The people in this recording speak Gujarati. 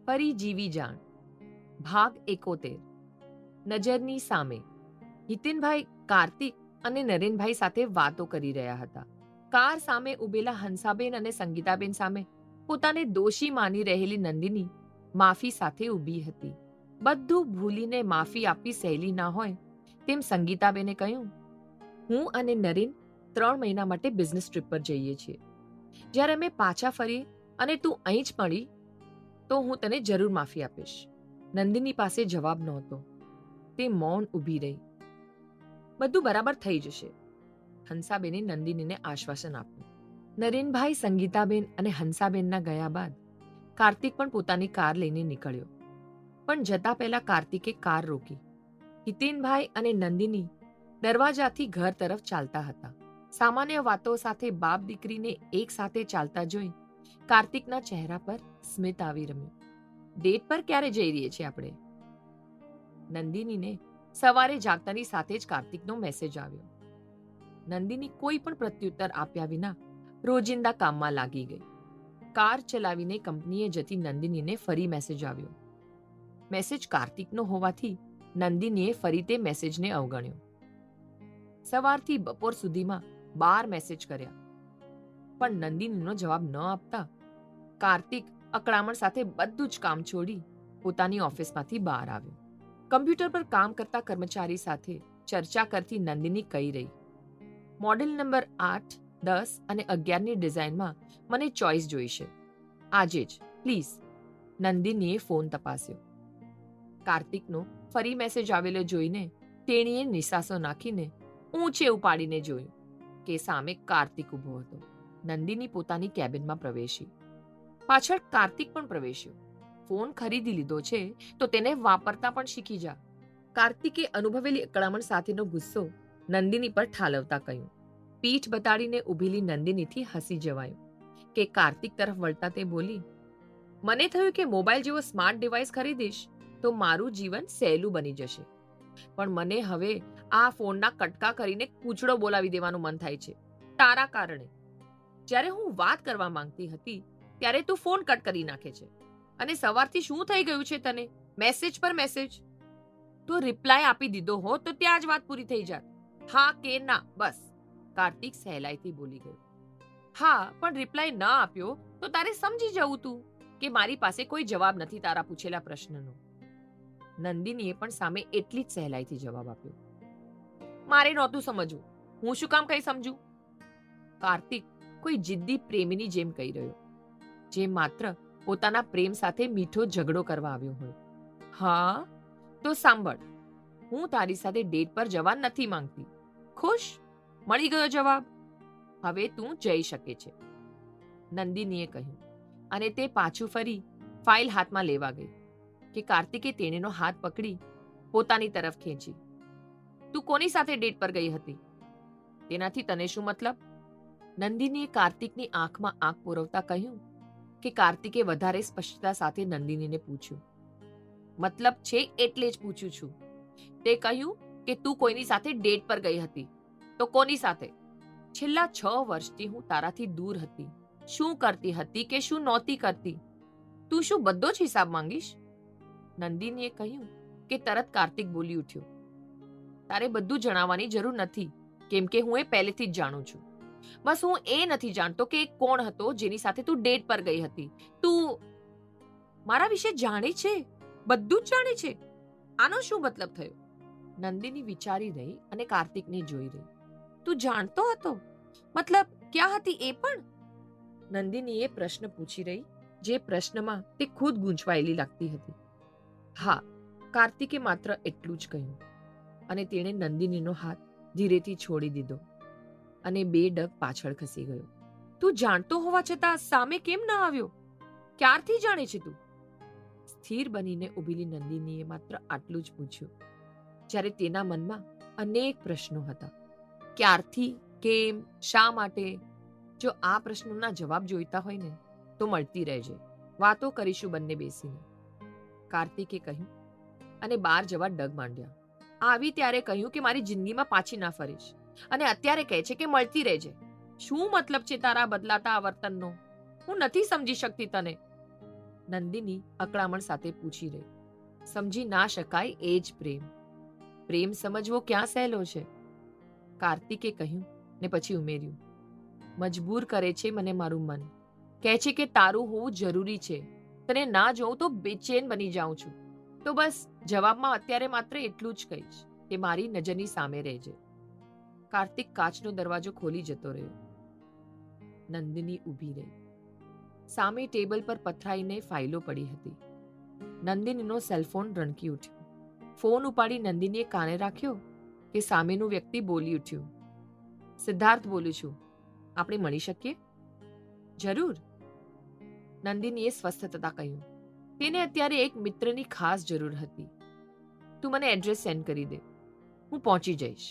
ફરી જીવી જાણ. ભાગ 71. નજરની સામે. હિતેનભાઈ કાર્તિક અને નરેનભાઈ સાથે વાતો કરી રહ્યા હતા. કાર સામે ઉભેલા હંસાબેન અને સંગીતાબેન સામે પોતાને દોષી માની રહેલી નંદિની માફી સાથે ઊભી હતી. બધું ભૂલીને માફી આપવી સહેલી ના હોય તેમ સંગીતાબેને કહ્યું, હું અને નરેન 3 મહિના માટે બિઝનેસ ટ્રીપ પર જઈએ છીએ. જ્યારે અમે પાછા ફરીએ અને તું અહીં જ મળી તો હું તને જરૂર માફી આપીશ. નંદિની પાસે જવાબ નહોતો. તે મૌન ઊભી રહી. બધું બરાબર થઈ જશે, હંસાબેને નંદિનીને આશ્વાસન આપ્યું. નરેનભાઈ, સંગીતાબેન અને હંસાબેનના ગયા બાદ કાર્તિક પણ પોતાની કાર લઈને નીકળ્યો. પણ જતા પહેલા કાર્તિકે કાર રોકી. હિતેનભાઈ અને નંદિની દરવાજાથી ઘર તરફ ચાલતા હતા. સામાન્ય વાતો સાથે બાપ દીકરીને એક સાથે ચાલતા જોઈ કાર્તિકના ચહેરા પર સ્મિત આવી રમ્યું. ડેટ પર ક્યારે જઈ રહીએ છીએ આપણે? નંદિનીને સવારે જાગતાની સાથે જ કાર્તિકનો મેસેજ આવ્યો. નંદિની કોઈ પણ પ્રત્યુત્તર આપ્યા વિના રોજિંદા કામમાં લાગી ગઈ. કાર ચલાવીને કંપનીએ જતી નંદિનીને ફરી મેસેજ આવ્યો. મેસેજ કાર્તિકનો હોવાથી નંદિનીએ ફરી તે મેસેજને અવગણ્યો. સવારથી બપોર સુધીમાં 12 મેસેજ કર્યા, પણ નંદિનીનો જવાબ ન આપતા કાર્તિક અકળામણ સાથે બધું જ કામ છોડી પોતાની ઓફિસમાંથી બહાર આવ્યો. કમ્પ્યુટર પર કામ કરતા કર્મચારી સાથે ચર્ચા કરતી નંદિની કહી રહી, મોડેલ નંબર 8, 10 અને 11ની ડિઝાઇનમાં મને ચોઇસ જોઈશે. આજે જ પ્લીઝ. નંદિનીએ ફોન તપાસ્યો. કાર્તિકનો ફરી મેસેજ આવેલો જોઈને તેણીએ નિસાસો નાખીને ઊંચે ઉપાડીને જોયું કે સામે કાર્તિક ઊભો હતો. નંદિની પોતાની કેબિનમાં પ્રવેશી. પાછળ કાર્તિક પણ પ્રવેશ્યો. ફોન ખરીદી લીધો છે તો તેને વાપરતા પણ શીખી જા. કાર્તિકે અનુભવેલી અકળામણ સાથેનો ગુસ્સો નંદિની પર ઠાલવતા કહ્યું. પીઠ બતાડીને ઊભેલી નંદિનીથી હસી જવાયું કે કાર્તિક તરફ વળતા તે બોલી, મને થયું કે મોબાઈલ જેવો સ્માર્ટ ડિવાઇસ ખરીદીશ તો મારું જીવન સહેલું બની જશે, પણ મને હવે આ ફોનના કટકા કરીને કૂચડો બોલાવી દેવાનું મન થાય છે તારા કારણે. જ્યારે હું વાત કરવા માંગતી હતી ત્યારે તું ફોન કટ કરી નાખે છે. અને સવારથી શું થઈ ગયું છે તને? મેસેજ પર મેસેજ. તો રિપ્લાય આપી દીધો હોત તો ત્યાં જ વાત પૂરી થઈ જાત. હા કે ના, બસ. કાર્તિક સહેલાઈથી બોલી ગયો. હા, પણ રિપ્લાય ન આપ્યો તો તારે સમજી જવું તું કે મારી પાસે કોઈ જવાબ નથી તારા પૂછેલા પ્રશ્નનો. નંદિનીએ પણ સામે એટલી જ સહેલાઈથી જવાબ આપ્યો. મારે નહોતું સમજવું, હું શું કામ કઈ સમજું? કાર્તિક કોઈ જિદ્દી પ્રેમીની જેમ કહી રહ્યો, જે માત્ર પોતાના પ્રેમ સાથે મીઠો ઝઘડો કરવા આવ્યો હોય. હા, તો સાંભળ, હું તારી સાથે ડેટ પર જવા નથી માંગતી. ખુશ? મળી ગયો જવાબ. હવે તું જઈ શકે છે, નંદિનીએ કહ્યું. અને તે પાછું ફરી ફાઇલ હાથમાં લેવા ગઈ કે કાર્તિકે તેણીનો હાથ પકડી પોતાની તરફ ખેંચી. તું કોની સાથે ડેટ પર ગઈ હતી? તેનાથી તને શું મતલબ? નંદિનીએ કાર્તિકની આંખમાં આંખ પુરવતા કહ્યું કે કાર્તિકે વધારે સ્પષ્ટતા સાથે નંદિનીને પૂછ્યું. મતલબ છે એટલે જ પૂછું છું. તે કહ્યું કે તું કોઈની સાથે ડેટ પર ગઈ હતી. તો કોની સાથે? છેલ્લા 6 વર્ષથી હું તારાથી દૂર હતી. શું કરતી હતી કે શું નહોતી કરતી? તું શું બધો જ હિસાબ માંગીશ? નંદિનીએ કહ્યું કે તરત કાર્તિક બોલી ઉઠ્યો. તારે બધું જણાવવાની જરૂર નથી, કેમ કે હું એ પહેલેથી જ જાણું છું. બસ હું એ નથી જાણતો કે કોણ હતો જેની સાથે તું ડેટ પર ગઈ હતી. તું મારા વિશે જાણે છે, બધું જ જાણે છે. આનો શું મતલબ થયો? નંદિની વિચારી રહી અને કાર્તિકને જોઈ રહી. તું જાણતો હતો? મતલબ ક્યાં હતી એ પણ? નંદિનીએ પ્રશ્ન પૂછી રહી, જે પ્રશ્નમાં તે ખુદ ગૂંચવાયેલી લાગતી હતી. હા, કાર્તિકે માત્ર એટલું જ કહ્યું અને તેણે નંદિનીનો હાથ ધીરેથી છોડી દીધો અને 2 ડગ પાછળ ખસી ગયો. તું જાણતો હોવા છતાં સામે કેમ ન આવ્યો? ક્યારથી જાણે છે તું? સ્થિર બનીને ઊભેલી નંદિનીએ માત્ર આટલું જ પૂછ્યું, જ્યારે તેના મનમાં અનેક પ્રશ્નો હતા. ક્યારથી, કેમ, શા માટે? જો આ પ્રશ્નોના જવાબ જોઈતા હોય ને તો મળતી રહેજે, વાતો કરીશું બંને બેસીને, કાર્તિકે કહ્યું અને બહાર જવા ડગ માંડ્યા. આવી ત્યારે કહ્યું કે મારી જિંદગીમાં પાછી ના ફરીશ, અને અત્યારે કહે છે કે મળતી રહેજે. શું મતલબ છે તારા બદલાતા આ વર્તનનો? હું નથી સમજી શકતી તને. નંદિની અકળામણ સાથે પૂછી રહી. સમજી ના શકાય એ જ પ્રેમ. પ્રેમ સમજવો ક્યાં સહેલો છે? કાર્તિકે કહ્યું ને પછી ઉમેર્યું, મજબૂર કરે છે મને મારું મન. કહે છે કે તારું હોવું જરૂરી છે. તને ના જોઉં તો બેચેન બની જાઉં છું. તો બસ જવાબમાં અત્યારે માત્ર એટલું જ કહીશ કે મારી નજરની સામે રહેજે. કાર્તિક કાચનો દરવાજો ખોલી જતો રહ્યો. નંદિની ઊભી રહી. સામે ટેબલ પર પથરાઈને ફાઇલો પડી હતી. નંદિનીનો સેલફોન રણકી ઉઠ્યો. ફોન ઉપાડી નંદિનીએ કાને રાખ્યો કે સામેનું વ્યક્તિ બોલી ઉઠ્યું, સિદ્ધાર્થ બોલું છું. આપણે મળી શકીએ? જરૂર, નંદિનીએ સ્વસ્થ થતા કહ્યું. તેને અત્યારે એક મિત્રની ખાસ જરૂર હતી. તું મને એડ્રેસ સેન્ડ કરી દે, હું પહોંચી જઈશ.